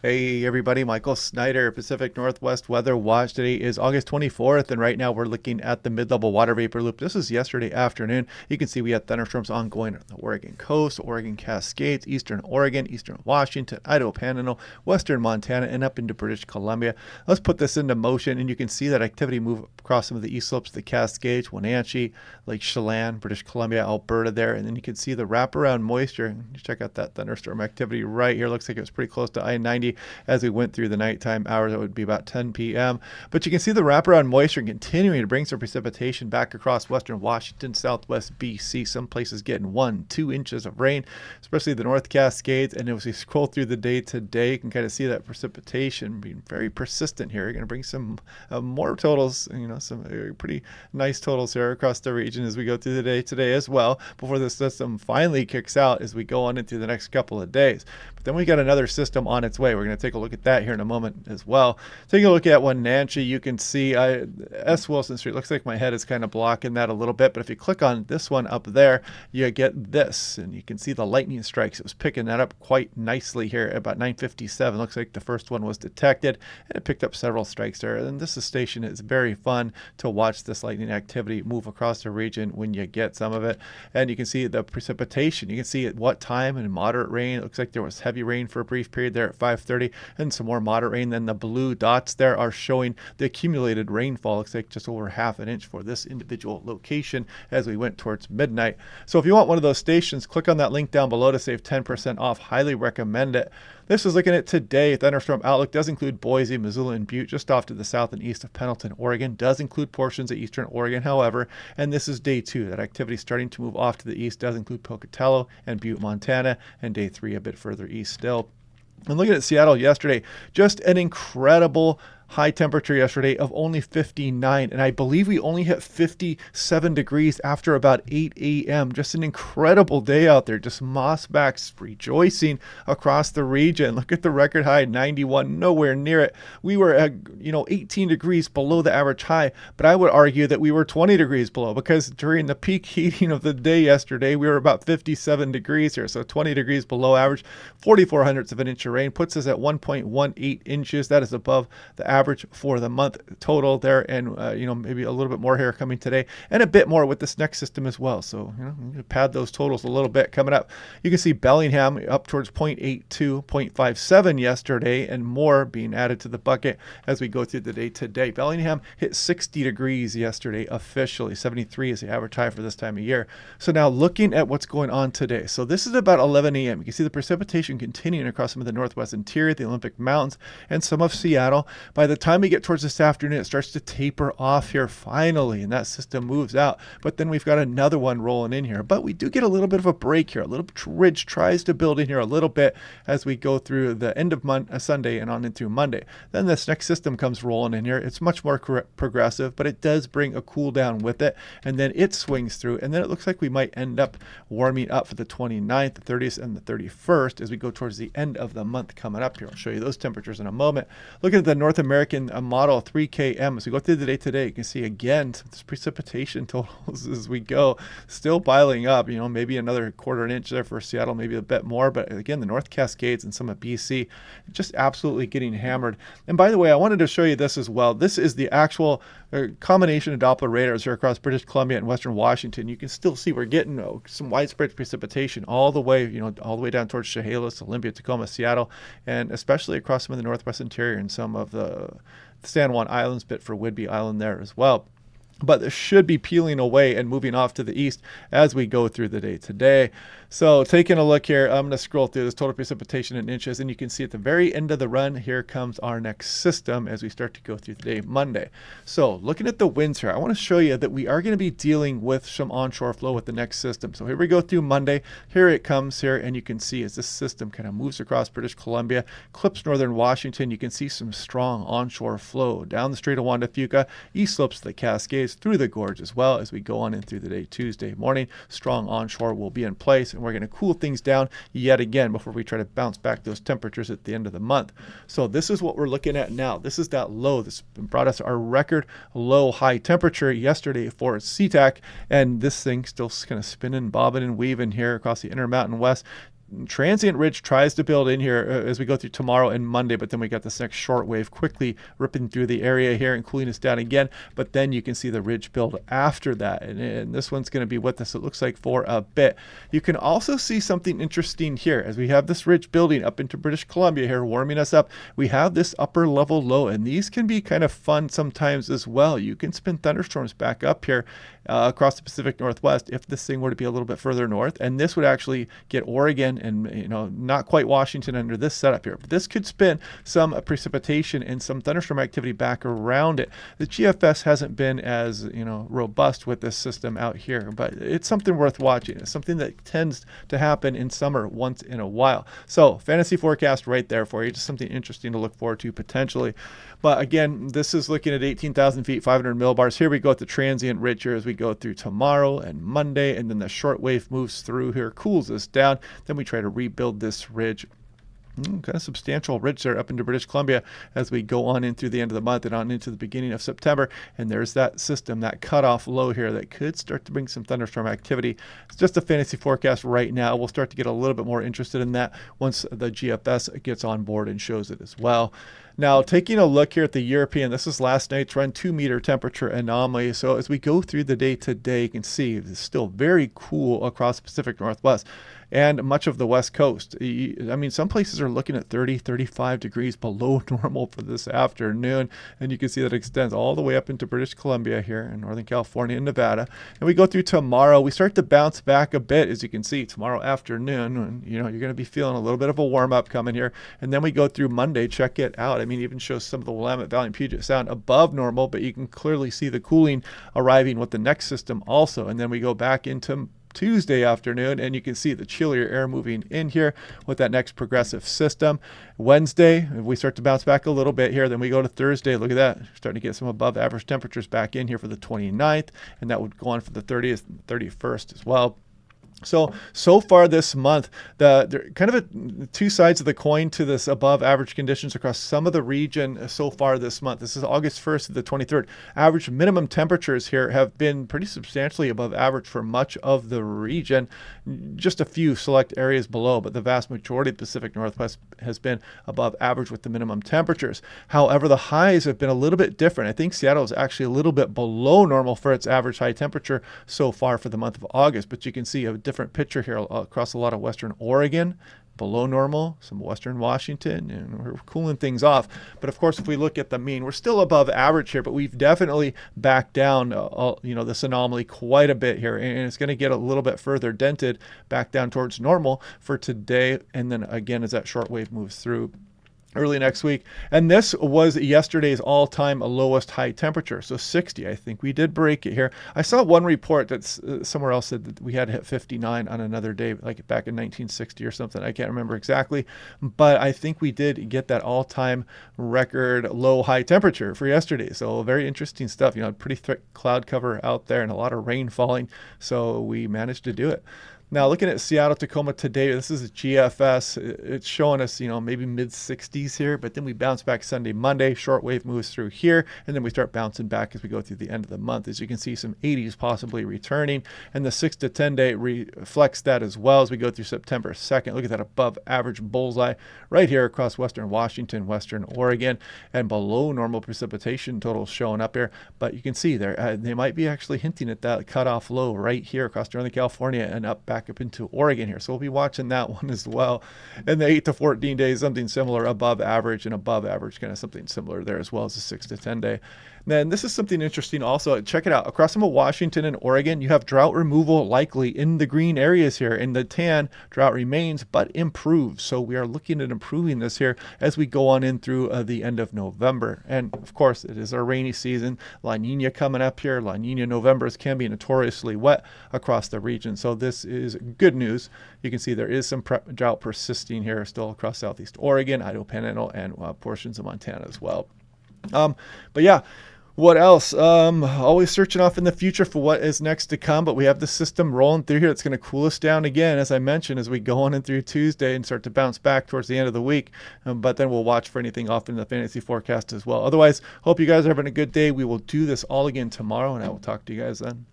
Hey everybody, Michael Snyder, Pacific Northwest Weather Watch. Today is August 24th, and right now we're looking at the mid-level water vapor loop. This is yesterday afternoon. You can see we had thunderstorms ongoing on the Oregon coast, Oregon Cascades, eastern Oregon, eastern Washington, Idaho Panhandle, western Montana, and up into British Columbia. Let's put this into motion, and you can see that activity move across some of the east slopes of the Cascades, Wenatchee, Lake Chelan, British Columbia, Alberta there, and then you can see the wraparound moisture. Check out that thunderstorm activity right here. Looks like it was pretty close to I-90 as we went through the nighttime hours. It would be about 10 p.m. But you can see the wraparound moisture continuing to bring some precipitation back across western Washington, southwest BC. Some places getting 1-2 inches of rain, especially the North Cascades. And as we scroll through the day today, you can kind of see that precipitation being very persistent here. You're going to bring some more totals, some pretty nice totals here across the region as we go through the day today as well, before the system finally kicks out as we go on into the next couple of days. But then we got another system on its way. We're going to take a look at that here in a moment as well. Taking a look at Wenatchee, you can see S. Wilson Street. Looks like my head is kind of blocking that a little bit, but if you click on this one up there, you get this, and you can see the lightning strikes. It was picking that up quite nicely here at about 9:57. Looks like the first one was detected, and it picked up several strikes there. And this station is very fun to watch this lightning activity move across the region when you get some of it. And you can see the precipitation. You can see at what time and moderate rain. It looks like there was heavy rain for a brief period there at 5:30, and some more moderate rain. Then the blue dots there are showing the accumulated rainfall. Looks like just over half an inch for this individual location as we went towards midnight. So if you want one of those stations, click on that link down below to save 10% off. Highly recommend it. This is looking at today. Thunderstorm outlook does include Boise, Missoula, and Butte, just off to the south and east of Pendleton, Oregon. Does include portions of eastern Oregon, however. And this is day 2. That activity starting to move off to the east. Does include Pocatello and Butte, Montana. And day 3 a bit further east still. And looking at Seattle yesterday, just an incredible high temperature yesterday of only 59, and I believe we only hit 57 degrees after about 8 a.m. Just an incredible day out there. Just mossbacks rejoicing across the region. Look at the record high, 91, nowhere near it. We were at 18 degrees below the average high, but I would argue that we were 20 degrees below, because during the peak heating of the day yesterday, we were about 57 degrees here, so 20 degrees below average. 44 hundredths of an inch of rain puts us at 1.18 inches. That is above the average for the month total there, and maybe a little bit more here coming today, and a bit more with this next system as well. So I'm going to pad those totals a little bit coming up. You can see Bellingham up towards 0.82, 0.57 yesterday, and more being added to the bucket as we go through the day today. Bellingham hit 60 degrees yesterday officially. 73 is the average high for this time of year. So now looking at what's going on today. So this is about 11 a.m. You can see the precipitation continuing across some of the northwest interior, the Olympic Mountains, and some of Seattle. By the time we get towards this afternoon, it starts to taper off here finally, and that system moves out. But then we've got another one rolling in here. But we do get a little bit of a break here. A little ridge tries to build in here a little bit as we go through the end of Sunday and on into Monday. Then this next system comes rolling in here. It's much more progressive, but it does bring a cool down with it, and then it swings through, and then it looks like we might end up warming up for the 29th, the 30th, and the 31st as we go towards the end of the month coming up here. I'll show you those temperatures in a moment. Looking at the North American model 3KM, as we go through the day today, you can see again this precipitation totals as we go, still piling up. Maybe another quarter an inch there for Seattle, maybe a bit more, but again, the North Cascades and some of BC just absolutely getting hammered. And by the way, I wanted to show you this as well. This is the actual combination of Doppler radars here across British Columbia and Western Washington. You can still see we're getting some widespread precipitation all the way down towards Chehalis, Olympia, Tacoma, Seattle, and especially across some of the northwest interior and some of the San Juan Islands, bit for Whidbey Island there as well. But this should be peeling away and moving off to the east as we go through the day today. So taking a look here, I'm going to scroll through this total precipitation in inches, and you can see at the very end of the run, here comes our next system as we start to go through the day Monday. So looking at the winds here, I want to show you that we are going to be dealing with some onshore flow with the next system. So here we go through Monday. Here it comes here, and you can see as this system kind of moves across British Columbia, clips northern Washington, you can see some strong onshore flow down the Strait of Juan de Fuca, east slopes of the Cascades, through the gorge as well as we go on in through the day Tuesday morning. Strong onshore will be in place, and we're going to cool things down yet again before we try to bounce back those temperatures at the end of the month. So this is what we're looking at now. This is that low. This brought us our record low high temperature yesterday for SeaTac, and this thing still kind of spinning, bobbing, and weaving here across the Intermountain West. transient ridge tries to build in here as we go through tomorrow and Monday, but then we got this next short wave quickly ripping through the area here and cooling us down again. But then you can see the ridge build after that, and this one's going to be with us, it looks like, for a bit. You can also see something interesting here as we have this ridge building up into British Columbia here, warming us up. We have this upper level low, and these can be kind of fun sometimes as well. You can spin thunderstorms back up here across the Pacific Northwest if this thing were to be a little bit further north, and this would actually get Oregon and not quite Washington under this setup here. But this could spin some precipitation and some thunderstorm activity back around it. The GFS hasn't been as robust with this system out here, but it's something worth watching. It's something that tends to happen in summer once in a while. So fantasy forecast right there for you, just something interesting to look forward to potentially. But again, this is looking at 18,000 feet, 500 millibars. Here we go at the transient ridge here as we go through tomorrow and Monday, and then the short wave moves through here, cools us down. Then we try to rebuild this ridge. Kind of substantial ridge there up into British Columbia as we go on in through the end of the month and on into the beginning of September. And there's that system, that cutoff low here that could start to bring some thunderstorm activity. It's just a fantasy forecast right now. We'll start to get a little bit more interested in that once the GFS gets on board and shows it as well. Now, taking a look here at the European, this is last night's run 2-meter temperature anomaly. So as we go through the day today, you can see it's still very cool across the Pacific Northwest and much of the West Coast. I mean, some places are looking at 30, 35 degrees below normal for this afternoon. And you can see that extends all the way up into British Columbia here in Northern California and Nevada. And we go through tomorrow. We start to bounce back a bit, as you can see, tomorrow afternoon. And, you're going to be feeling a little bit of a warm-up coming here. And then we go through Monday. Check it out. I mean, even shows some of the Willamette Valley and Puget Sound above normal, but you can clearly see the cooling arriving with the next system also. And then we go back into Tuesday afternoon, and you can see the chillier air moving in here with that next progressive system. Wednesday, we start to bounce back a little bit here. Then we go to Thursday. Look at that. Starting to get some above average temperatures back in here for the 29th, and that would go on for the 30th and 31st as well. So far this month, there kind of two sides of the coin to this above average conditions across some of the region so far this month. This is August 1st to the 23rd. Average minimum temperatures here have been pretty substantially above average for much of the region. Just a few select areas below, but the vast majority of the Pacific Northwest has been above average with the minimum temperatures. However, the highs have been a little bit different. I think Seattle is actually a little bit below normal for its average high temperature so far for the month of August, but you can see a different picture here across a lot of western Oregon, below normal, some western Washington, and we're cooling things off. But of course, if we look at the mean, we're still above average here, but we've definitely backed down this anomaly quite a bit here, and it's going to get a little bit further dented back down towards normal for today, and then again as that short wave moves through early next week. And this was yesterday's all-time lowest high temperature, so 60. I think we did break it here. I saw one report that's somewhere else said that we had hit 59 on another day, like back in 1960 or something. I can't remember exactly, but I think we did get that all-time record low high temperature for yesterday. So very interesting stuff. Pretty thick cloud cover out there and a lot of rain falling, so we managed to do it. Now, looking at Seattle, Tacoma today, this is a GFS. It's showing us, maybe mid-60s here, but then we bounce back Sunday, Monday. Short wave moves through here, and then we start bouncing back as we go through the end of the month. As you can see, some 80s possibly returning, and the 6 to 10 day reflects that as well as we go through September 2nd. Look at that above average bullseye right here across western Washington, western Oregon, and below normal precipitation totals showing up here. But you can see there, they might be actually hinting at that cutoff low right here across Northern California and up back up into Oregon here. So we'll be watching that one as well. And the 8 to 14 days, something similar above average, and above average kind of something similar there as well as the 6 to 10 day. Then this is something interesting also. Check it out. Across some of Washington and Oregon, you have drought removal likely in the green areas here. In the tan, drought remains but improves. So we are looking at improving this here as we go on in through the end of November. And of course, it is our rainy season. La Nina coming up here. La Nina Novembers can be notoriously wet across the region. So this is good news. You can see there is some drought persisting here still across southeast Oregon, Idaho Panhandle, and portions of Montana as well. But yeah, what else? Always searching off in the future for what is next to come, but we have the system rolling through here. It's going to cool us down again, as I mentioned, as we go on in through Tuesday and start to bounce back towards the end of the week. But then we'll watch for anything off in the fantasy forecast as well. Otherwise, hope you guys are having a good day. We will do this all again tomorrow, and I will talk to you guys then.